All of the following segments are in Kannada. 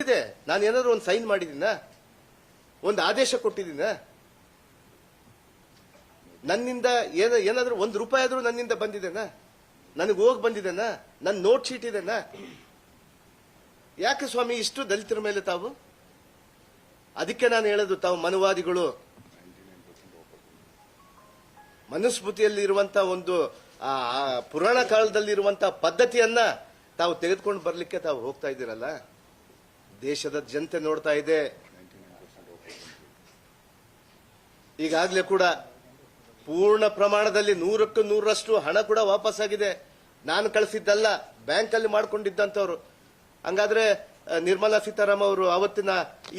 ಇದೆ. ನಾನು ಏನಾದ್ರು ಒಂದು ಸೈನ್ ಮಾಡಿದ್ದೀನ, ಒಂದು ಆದೇಶ ಕೊಟ್ಟಿದ್ದೀನ? ನನ್ನಿಂದ ಏನಾದ್ರೂ ₹1 ಆದ್ರೂ ನನ್ನಿಂದ ಬಂದಿದೆನಾ? ನನಗೆ ಹೋಗಿ ಬಂದಿದೆನಾ? ನನ್ನ ನೋಟ್ ಶೀಟ್ ಇದೆನಾ? ಯಾಕೆ ಸ್ವಾಮಿ ಇಷ್ಟು ದಲಿತರ ಮೇಲೆ ತಾವು? ಅದಕ್ಕೆ ನಾನು ಹೇಳೋದು, ತಾವು ಮನುವಾದಿಗಳು ಮನುಸ್ಮೃತಿಯಲ್ಲಿ ಇರುವಂತಹ ಒಂದು ಪುರಾಣ ಕಾಲದಲ್ಲಿರುವಂತಹ ಪದ್ಧತಿಯನ್ನ ತಾವು ತೆಗೆದುಕೊಂಡು ಬರ್ಲಿಕ್ಕೆ ತಾವು ಹೋಗ್ತಾ ಇದ್ದೀರಲ್ಲ. ದೇಶದ ಜನತೆ ನೋಡ್ತಾ ಇದೆ. ಈಗಾಗಲೇ ಕೂಡ ಪೂರ್ಣ ಪ್ರಮಾಣದಲ್ಲಿ 100ಕ್ಕೆ 100ರಷ್ಟು ಹಣ ಕೂಡ ವಾಪಸ್ ಆಗಿದೆ. ನಾನು ಕಳಿಸಿದ್ದಲ್ಲ, ಬ್ಯಾಂಕ್ ಅಲ್ಲಿ ಮಾಡ್ಕೊಂಡಿದ್ದಂತವ್ರು. ಹಂಗಾದ್ರೆ ನಿರ್ಮಲಾ ಸೀತಾರಾಮನ್ ಅವರು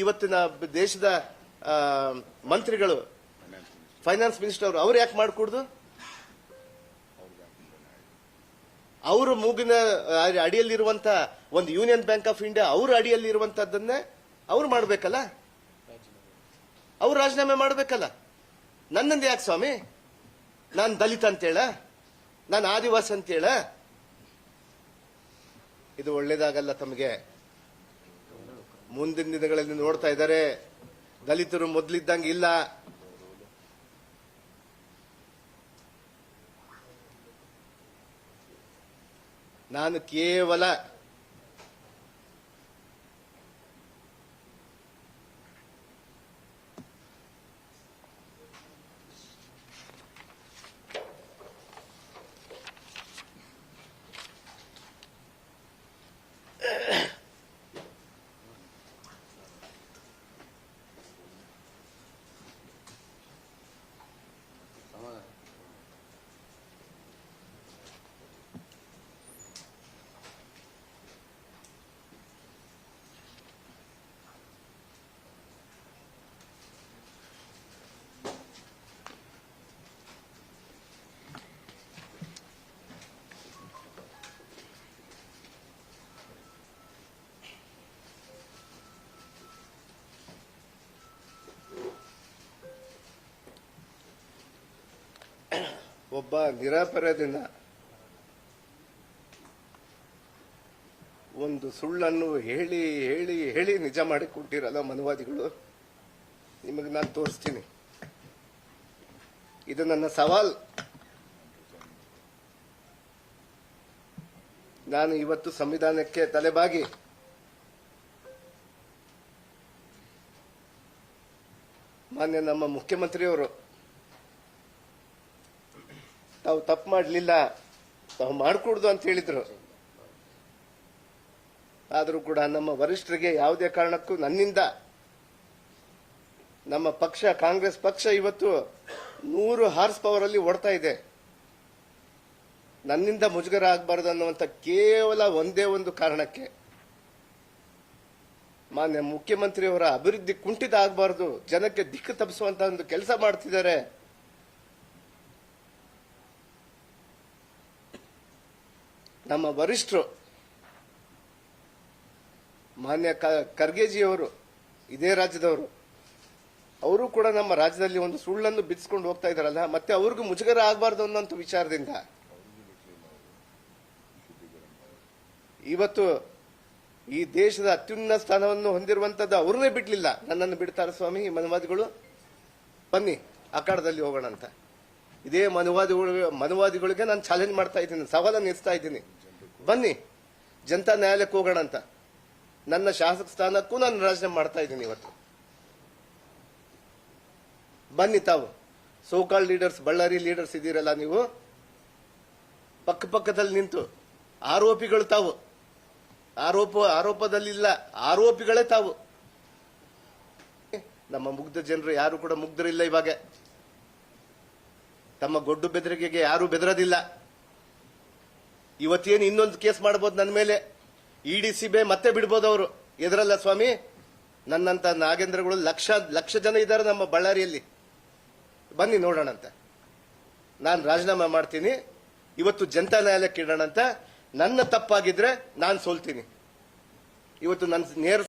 ಇವತ್ತಿನ ದೇಶದ ಮಂತ್ರಿಗಳು, ಫೈನಾನ್ಸ್ ಮಿನಿಸ್ಟರ್ ಅವ್ರು ಯಾಕೆ ಮಾಡಿಕೊಡ್ದು? ಅವರು ಮೂಗಿನ ಅಡಿಯಲ್ಲಿರುವಂತ ಒಂದು ಯೂನಿಯನ್ ಬ್ಯಾಂಕ್ ಆಫ್ ಇಂಡಿಯಾ ಅವ್ರ ಅಡಿಯಲ್ಲಿರುವಂತದ್ದನ್ನೇ ಅವ್ರು ಮಾಡ್ಬೇಕಲ್ಲ, ಅವ್ರು ರಾಜೀನಾಮೆ ಮಾಡ್ಬೇಕಲ್ಲ. ನನ್ನಂದು ಯಾಕೆ ಸ್ವಾಮಿ? ನಾನು ದಲಿತ ಅಂತೇಳ, ನಾನು ಆದಿವಾಸಿ ಅಂತೇಳ? ಇದು ಒಳ್ಳೇದಾಗಲ್ಲ ತಮಗೆ. ಮುಂದಿನ ದಿನಗಳಲ್ಲಿ ನೋಡ್ತಾ ಇದ್ದಾರೆ, ದಲಿತರು ಮೊದಲಿದ್ದಂಗೆ ಇಲ್ಲ. ನಾನು ಕೇವಲ ಒಬ್ಬ ನಿರಪರಾಧಿನ ಒಂದು ಸುಳ್ಳನ್ನು ಹೇಳಿ ಹೇಳಿ ಹೇಳಿ ನಿಜ ಮಾಡಿ ಕೊಟ್ಟಿರಲ್ಲ ಮನುವಾದಿಗಳು. ನಿಮಗೆ ನಾನು ತೋರಿಸ್ತೀನಿ. ಇದು ನನ್ನ ಸವಾಲ್. ನಾನು ಇವತ್ತು ಸಂವಿಧಾನಕ್ಕೆ ತಲೆಬಾಗಿ ಮಾನ್ಯ ನಮ್ಮ ಮುಖ್ಯಮಂತ್ರಿಯವರು ತಾವು ತಪ್ಪು ಮಾಡಲಿಲ್ಲ, ತಾವು ಮಾಡಿಕೊಡ್ದು ಅಂತ ಹೇಳಿದ್ರು. ಆದರೂ ಕೂಡ ನಮ್ಮ ವರಿಷ್ಠರಿಗೆ ಯಾವುದೇ ಕಾರಣಕ್ಕೂ ನನ್ನಿಂದ, ನಮ್ಮ ಪಕ್ಷ ಕಾಂಗ್ರೆಸ್ ಪಕ್ಷ ಇವತ್ತು 100 ಹಾರ್ಸ್ ಪವರ್ ಅಲ್ಲಿ ಓಡ್ತಾ ಇದೆ. ನನ್ನಿಂದ ಮುಜುಗರ ಆಗಬಾರದು ಅನ್ನುವಂಥ ಕೇವಲ ಒಂದೇ ಒಂದು ಕಾರಣಕ್ಕೆ ಮಾನ್ಯ ಮುಖ್ಯಮಂತ್ರಿಯವರ ಅಭಿವೃದ್ಧಿ ಕುಂಠಿತ ಆಗಬಾರದು, ಜನಕ್ಕೆ ದಿಕ್ಕು ತಪ್ಪಿಸುವಂತ ಒಂದು ಕೆಲಸ ಮಾಡ್ತಿದ್ದಾರೆ. ನಮ್ಮ ವರಿಷ್ಠರು ಮಾನ್ಯ ಖರ್ಗೆಜಿಯವರು ಇದೇ ರಾಜ್ಯದವರು, ಅವರು ಕೂಡ ನಮ್ಮ ರಾಜ್ಯದಲ್ಲಿ ಒಂದು ಸುಳ್ಳನ್ನು ಬಿಡಿಸ್ಕೊಂಡು ಹೋಗ್ತಾ ಇದಾರಲ್ಲ, ಮತ್ತೆ ಅವ್ರಿಗೂ ಮುಜುಗರ ಆಗಬಾರ್ದು ಅನ್ನೋಂಥ ವಿಚಾರದಿಂದ ಇವತ್ತು ಈ ದೇಶದ ಅತ್ಯುನ್ನತ ಸ್ಥಾನವನ್ನು ಹೊಂದಿರುವಂತದ್ದು ಅವ್ರನ್ನೇ ಬಿಡ್ಲಿಲ್ಲ. ನನ್ನನ್ನು ಬಿಡ್ತಾರೆ ಸ್ವಾಮಿ ಮನುವಾದಿಗಳು? ಬನ್ನಿ ಅಖಾಡದಲ್ಲಿ ಹೋಗೋಣ ಅಂತ. ಇದೇ ಮನುವಾದಿಗಳಿಗೆ ನಾನು ಚಾಲೆಂಜ್ ಮಾಡ್ತಾ ಇದ್ದೀನಿ, ಸವಾಲನ್ನು ಎತ್ತಾ ಇದ್ದೀನಿ. ಬನ್ನಿ ಜನತಾ ನ್ಯಾಯಾಲಯಕ್ಕೆ ಹೋಗೋಣ ಅಂತ. ನನ್ನ ಶಾಸಕ ಸ್ಥಾನಕ್ಕೂ ನಾನು ರಾಜೀನಾಮೆ ಮಾಡ್ತಾ ಇದ್ದೀನಿ ಇವತ್ತು. ಬನ್ನಿ ತಾವು ಸೋಕಾಲ್ ಲೀಡರ್ಸ್, ಬಳ್ಳಾರಿ ಲೀಡರ್ಸ್ ಇದ್ದೀರಲ್ಲ ನೀವು, ಪಕ್ಕದಲ್ಲಿ ನಿಂತು ಆರೋಪಿಗಳು ತಾವು, ಆರೋಪದಲ್ಲಿಲ್ಲ, ಆರೋಪಿಗಳೇ ತಾವು. ನಮ್ಮ ಮುಗ್ಧ ಜನರು ಯಾರು ಕೂಡ ಮುಗ್ಧರಿಲ್ಲ. ಇವಾಗ ತಮ್ಮ ಗೊಡ್ಡು ಬೆದರಿಕೆಗೆ ಯಾರು ಬೆದರೋದಿಲ್ಲ. ಇವತ್ತೇನು ಇನ್ನೊಂದು ಕೇಸ್ ಮಾಡಬಹುದು ನನ್ನ ಮೇಲೆ, ಇಡಿ ಸಿಬಿಐ ಮತ್ತೆ ಬಿಡ್ಬೋದು ಅವರು. ಎದುರಲ್ಲ ಸ್ವಾಮಿ, ನನ್ನಂತ ನಾಗೇಂದ್ರಗಳು ಲಕ್ಷ ಜನ ಇದ್ದಾರೆ ನಮ್ಮ ಬಳ್ಳಾರಿಯಲ್ಲಿ. ಬನ್ನಿ ನೋಡೋಣ ಅಂತ. ನಾನು ರಾಜೀನಾಮೆ ಮಾಡ್ತೀನಿ, ಇವತ್ತು ಜನತಾ ನ್ಯಾಯಾಲಯಕ್ಕೆ ಇಡೋಣ ಅಂತ. ನನ್ನ ತಪ್ಪಾಗಿದ್ರೆ ನಾನು ಸೋಲ್ತೀನಿ. ಇವತ್ತು ನನ್ನ ನೇರ